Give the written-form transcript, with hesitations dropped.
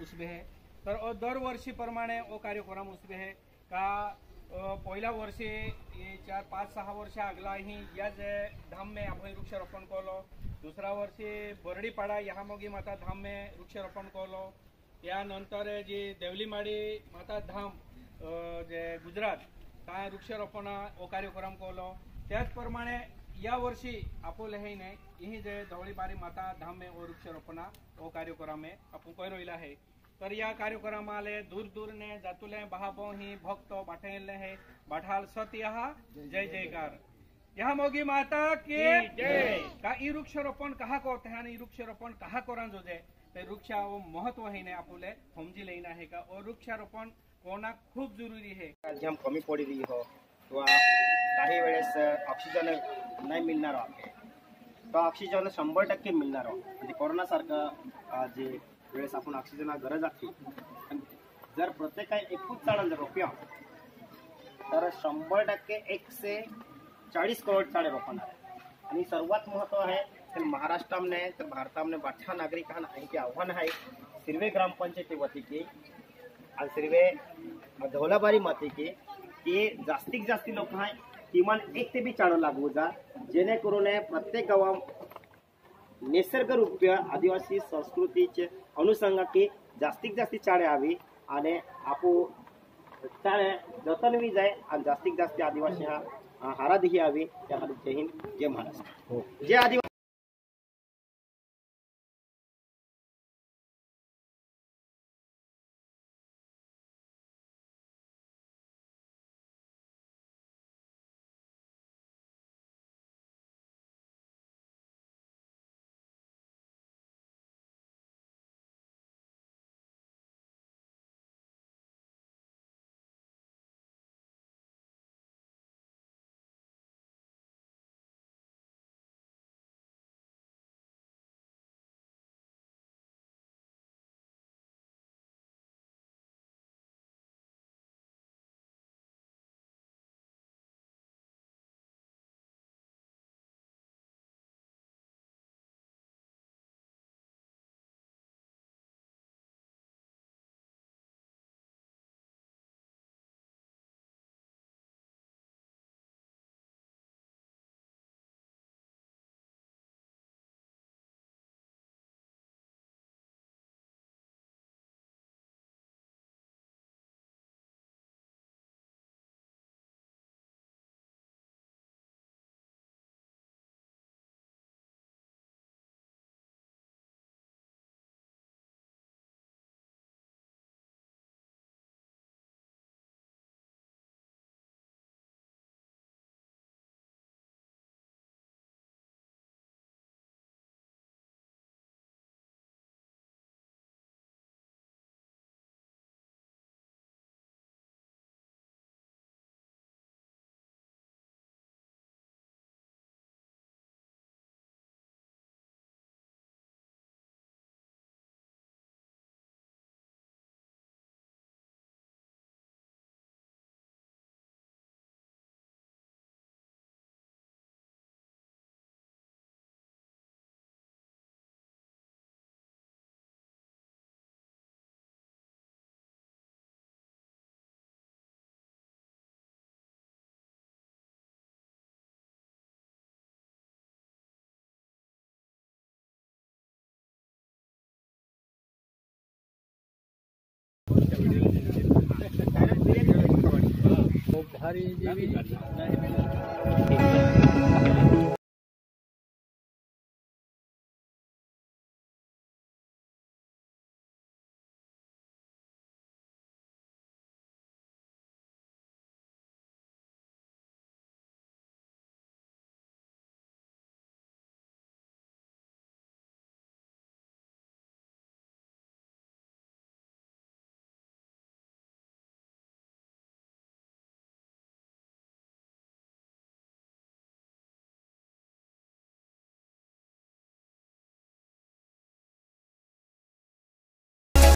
उसबे है तर दर वर्षी प्रमाणे वो कार्यक्रम उसबे है का पहिल्या वर्षी 4-5-6 वर्ष आगला ही याच धाम में आपण वृक्षारोपण केलो। दुसरा वर्षी बरडीपाड़ा यहाँ मोगी माता धाम में वृक्षारोपण केलो। यानंतर जी देवलीमाड़ी माता धाम जे गुजरात काय वृक्षारोपण वो कार्यक्रम केलो। त्याचप्रमाणे या वर्षी आपोले है ने यही जे धवळीबारी माता धाम में वो वृक्षारोपण वो कार्यक्रम में आपण करोइला है। तर या कार्यक्रमाले दूर दूर ने जातुले बहाबो ही भक्त बाठेले है बाठाल सत यहाँ जय जयकार यहाँ मोगी माता की जय। का ई वृक्षारोपण कहा करते हैं ई वृक्षारोपण कहा करा जो जे ते वृक्षा वो महत्व है ने आपुले समझी लेना है का और वृक्षारोपण कोना खूब जरूरी है। आज हम कमी पड़ी रही हो तो काही वेळेस ऑक्सिजन नाही मिळणार आहे तो ऑक्सिजन 100% मिळणार म्हणजे कोरोना सारखा जे वेळेस आपण ऑक्सिजन गरज असते जर प्रत्येक 21 झाडां जर रोपया तर 100% 140 करोड़ झाडे रोपणार आहे। आणि सर्वात महत्व आहे तर महाराष्ट्रामध्ये तर भारतामध्ये बाठा नागरिकांना हे आव्हान आहे सिरवे ग्रामपंचायती वती की आणि सिरवे धौलाबारी मती की जास्तीत जास्त लोक आहे किमान 1 ते 2 झाडं लागवू जा जेणेकरून प्रत्येक गावात नैसर्गिकरित्या आदिवासी संस्कृतीचे अनुषंगा की जास्तीत जास्त झाडे हवी आणि आपू झाडे जतनवी जाय आणि जास्तीत जास्त आदिवासी हारादही हवी। त्यामध्ये जय हिंद जय महाराष्ट्र जय आदिवासी। भारी